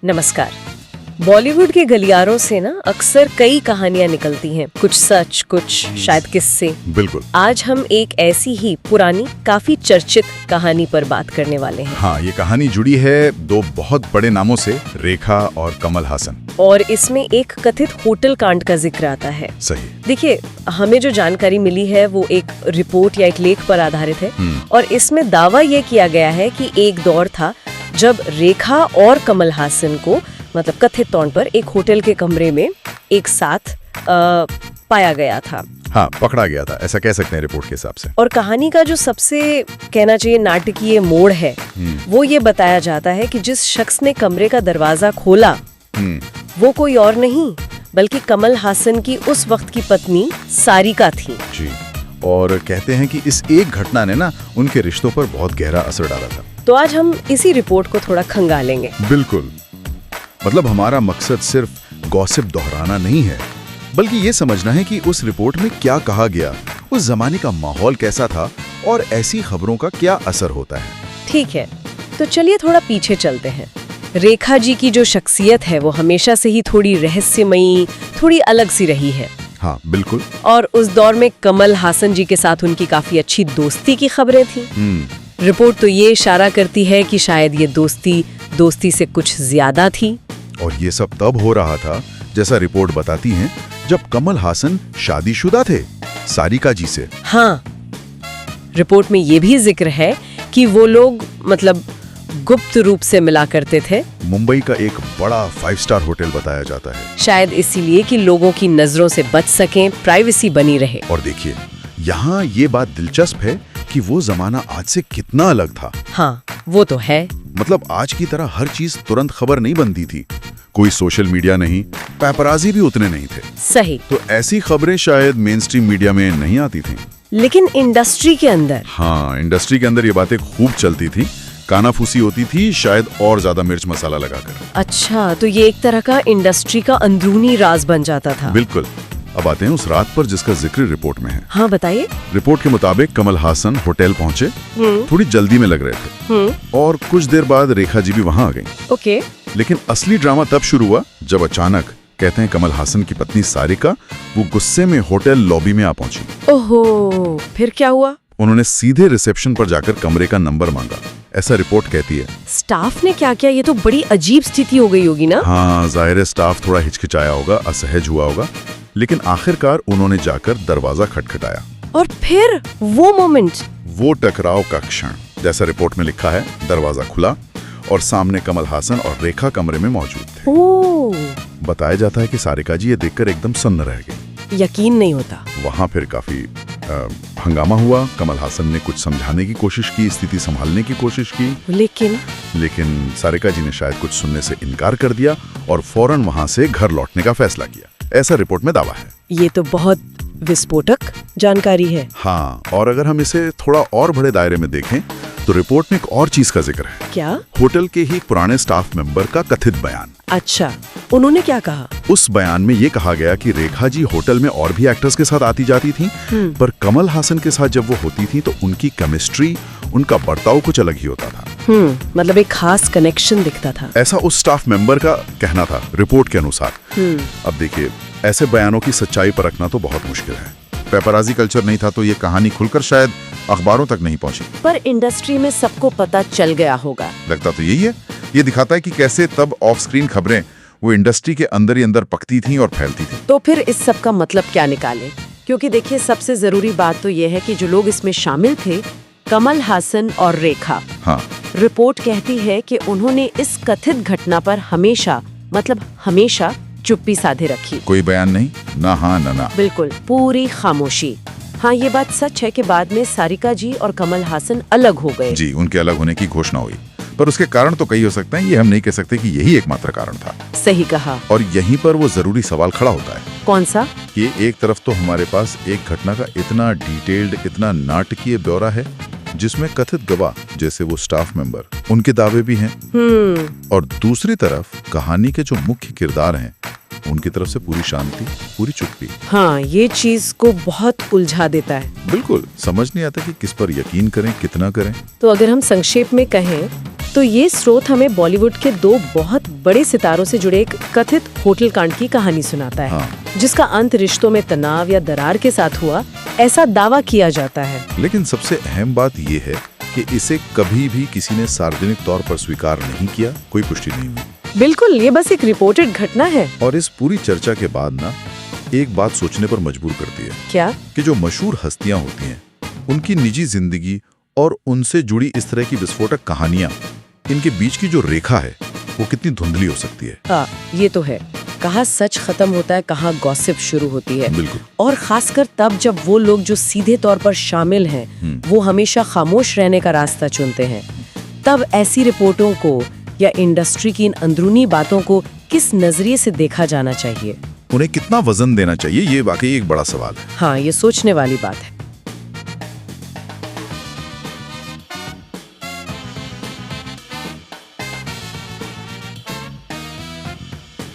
नमस्कार। बॉलीवुड के गलियारों से ना अक्सर कई कहानियां निकलती हैं, कुछ सच, कुछ शायद किस्से। बिल्कुल। आज हम एक ऐसी ही पुरानी, काफी चर्चित कहानी पर बात करने वाले हैं। हाँ, ये कहानी जुड़ी है दो बहुत बड़े नामों से, रेखा और कमल हासन। और इसमें एक कथित होटल कांड का जिक्र आता है। सही। देखिए, हमें जो जानकारी मिली है वो एक रिपोर्ट या एक लेख पर आधारित है और इसमें दावा ये किया गया है कि एक दौर था जब रेखा और कमल हासन को मतलब कथित तौर पर एक होटल के कमरे में एक साथ पाया गया था। हाँ, पकड़ा गया था, ऐसा कह सकते हैं रिपोर्ट के हिसाब से। और कहानी का जो सबसे कहना चाहिए नाटकीय मोड़ है वो ये बताया जाता है कि जिस शख्स ने कमरे का दरवाजा खोला वो कोई और नहीं बल्कि कमल हासन की उस वक्त की पत्नी सारिका थी। जी। और कहते हैं कि इस एक घटना ने ना उनके रिश्तों पर बहुत गहरा असर डाला था। तो आज हम इसी रिपोर्ट को थोड़ा खंगालेंगे। बिल्कुल। मतलब हमारा मकसद सिर्फ गॉसिप दोहराना नहीं है, बल्कि ये समझना है कि उस रिपोर्ट में क्या कहा गया, उस जमाने का माहौल कैसा था और ऐसी खबरों का क्या असर होता है। ठीक है, तो चलिए थोड़ा पीछे चलते हैं। रेखा जी की जो शख्सियत है वो हमेशा से ही थोड़ी रहस्यमयी, थोड़ी अलग सी रही है। हाँ, बिल्कुल। और उस दौर में कमल हासन जी के साथ उनकी काफी अच्छी दोस्ती की खबरें थी। रिपोर्ट तो ये इशारा करती है कि शायद ये दोस्ती से कुछ ज्यादा थी। और ये सब तब हो रहा था, जैसा रिपोर्ट बताती है, जब कमल हासन शादीशुदा थे सारिका जी से। हाँ, रिपोर्ट में ये भी जिक्र है कि वो लोग मतलब गुप्त रूप से मिला करते थे। मुंबई का एक बड़ा 5 स्टार होटल बताया जाता है, शायद इसीलिए कि लोगों की नजरों से बच सकें, प्राइवेसी बनी रहे। और देखिए, यहाँ ये बात दिलचस्प है कि वो जमाना आज से कितना अलग था। हाँ, वो तो है। मतलब आज की तरह हर चीज तुरंत खबर नहीं बनती थी, कोई सोशल मीडिया नहीं, पैपराजी भी उतने नहीं थे। सही। तो ऐसी खबरें शायद मेन स्ट्रीम मीडिया में नहीं आती थी। लेकिन इंडस्ट्री के अंदर, हाँ, इंडस्ट्री के अंदर ये बातें खूब चलती थी, कानाफूसी होती थी, शायद और ज्यादा मिर्च मसाला लगाकर। अच्छा, तो ये एक तरह का इंडस्ट्री का अंदरूनी राज बन जाता था। बिल्कुल। अब आते हैं उस रात पर जिसका जिक्र रिपोर्ट में है। हाँ, बताइए। रिपोर्ट के मुताबिक कमल हासन होटल पहुंचे, थोड़ी जल्दी में लग रहे थे और कुछ देर बाद रेखा जी भी वहां आ गईं। ओके। लेकिन असली ड्रामा तब शुरू हुआ जब अचानक, कहते हैं, कमल हासन की पत्नी सारिका वो गुस्से में होटल लॉबी में आ पहुंची। ओहो, फिर क्या हुआ? उन्होंने सीधे रिसेप्शन पर जाकर कमरे का नंबर मांगा, ऐसा रिपोर्ट कहती है। स्टाफ ने क्या किया? ये तो बड़ी अजीब स्थिति हो गई होगी ना? हाँ, जाहिर है स्टाफ थोड़ा हिचकिचाया होगा, असहज हुआ होगा, लेकिन आखिरकार उन्होंने जाकर दरवाजा खटखटाया। और फिर वो मोमेंट, वो टकराव का क्षण, जैसा रिपोर्ट में लिखा है, दरवाजा खुला और सामने कमल हासन और रेखा कमरे में मौजूद थे। ओह। बताया जाता है कि सारिका जी ये देखकर एकदम सन्न रह गई। यकीन नहीं होता। वहां फिर काफी हंगामा हुआ। कमल हासन ने कुछ समझाने की कोशिश की, स्थिति संभालने की कोशिश की, लेकिन सारिका जी ने शायद कुछ सुनने से इनकार कर दिया और फौरन वहां से घर लौटने का फैसला किया, ऐसा रिपोर्ट में दावा है। ये तो बहुत विस्फोटक जानकारी है। हाँ, और अगर हम इसे थोड़ा और बड़े दायरे में देखें तो रिपोर्ट में एक और चीज का जिक्र है। क्या? होटल के ही पुराने स्टाफ मेंबर का कथित बयान। अच्छा, उन्होंने क्या कहा? उस बयान में ये कहा गया कि रेखा जी होटल में और भी एक्टर्स के साथ आती जाती थी, पर कमल हासन के साथ जब वो होती थी तो उनकी केमिस्ट्री, उनका बर्ताव कुछ अलग ही होता था। मतलब एक खास कनेक्शन दिखता था, ऐसा उस स्टाफ मेंबर का कहना था रिपोर्ट के अनुसार। अब देखिए, ऐसे बयानों की सच्चाई परखना तो बहुत मुश्किल है। पेपराजी कल्चर नहीं था तो ये कहानी खुलकर शायद अखबारों तक नहीं पहुंची, पर इंडस्ट्री में सबको पता चल गया होगा। लगता तो यही है। ये दिखाता है कि कैसे तब ऑफ स्क्रीन खबरें वो इंडस्ट्री के अंदर ही अंदर पकती थी और फैलती थी। तो फिर इस सब का मतलब क्या निकाले? क्योंकि देखिए, सबसे जरूरी बात तो ये है कि जो लोग इसमें शामिल थे, कमल हासन और रेखा, हाँ, रिपोर्ट कहती है कि उन्होंने इस कथित घटना पर हमेशा चुप्पी साधे रखी। कोई बयान नहीं, ना हाँ ना। बिल्कुल, पूरी खामोशी। हाँ, ये बात सच है कि बाद में सारिका जी और कमल हासन अलग हो गए। जी, उनके अलग होने की घोषणा हुई, पर उसके कारण तो कई हो सकते हैं, ये हम नहीं कह सकते कि यही एकमात्र कारण था। सही कहा। और यहीं पर वो जरूरी सवाल खड़ा होता है। कौन सा? कि एक तरफ तो हमारे पास एक घटना का इतना डिटेल्ड, इतना नाटकीय ब्यौरा है, जिसमें कथित गवाह जैसे वो स्टाफ मेंबर, उनके दावे भी हैं, और दूसरी तरफ कहानी के जो मुख्य किरदार हैं, उनकी तरफ से पूरी शांति, पूरी चुप्पी। हाँ, ये चीज को बहुत उलझा देता है। बिल्कुल, समझ नहीं आता कि किस पर यकीन करें, कितना करें। तो अगर हम संक्षेप में कहें तो ये स्रोत हमें बॉलीवुड के दो बहुत बड़े सितारों से जुड़े एक कथित होटल कांड की कहानी सुनाता है, जिसका अंत रिश्तों में तनाव या दरार के साथ हुआ, ऐसा दावा किया जाता है। लेकिन सबसे अहम बात ये है कि इसे कभी भी किसी ने सार्वजनिक तौर पर स्वीकार नहीं किया, कोई पुष्टि नहीं हुई। बिल्कुल, ये बस एक रिपोर्टेड घटना है। और इस पूरी चर्चा के बाद ना एक बात सोचने पर मजबूर करती है। क्या? कि जो मशहूर हस्तियां होती हैं, उनकी निजी जिंदगी और उनसे जुड़ी इस तरह की विस्फोटक कहानियां, इनके बीच की जो रेखा है वो कितनी धुंधली हो सकती है। हाँ, ये तो है। कहाँ सच खत्म होता है, कहाँ गॉसिप शुरू होती है। बिल्कुल। और खासकर तब जब वो लोग जो सीधे तौर पर शामिल हैं, वो हमेशा खामोश रहने का रास्ता चुनते हैं, तब ऐसी रिपोर्टों को या इंडस्ट्री की इन अंदरूनी बातों को किस नजरिए से देखा जाना चाहिए? उन्हें कितना वजन देना चाहिए, ये वाकई एक बड़ा सवाल है। हाँ, ये सोचने वाली बात है।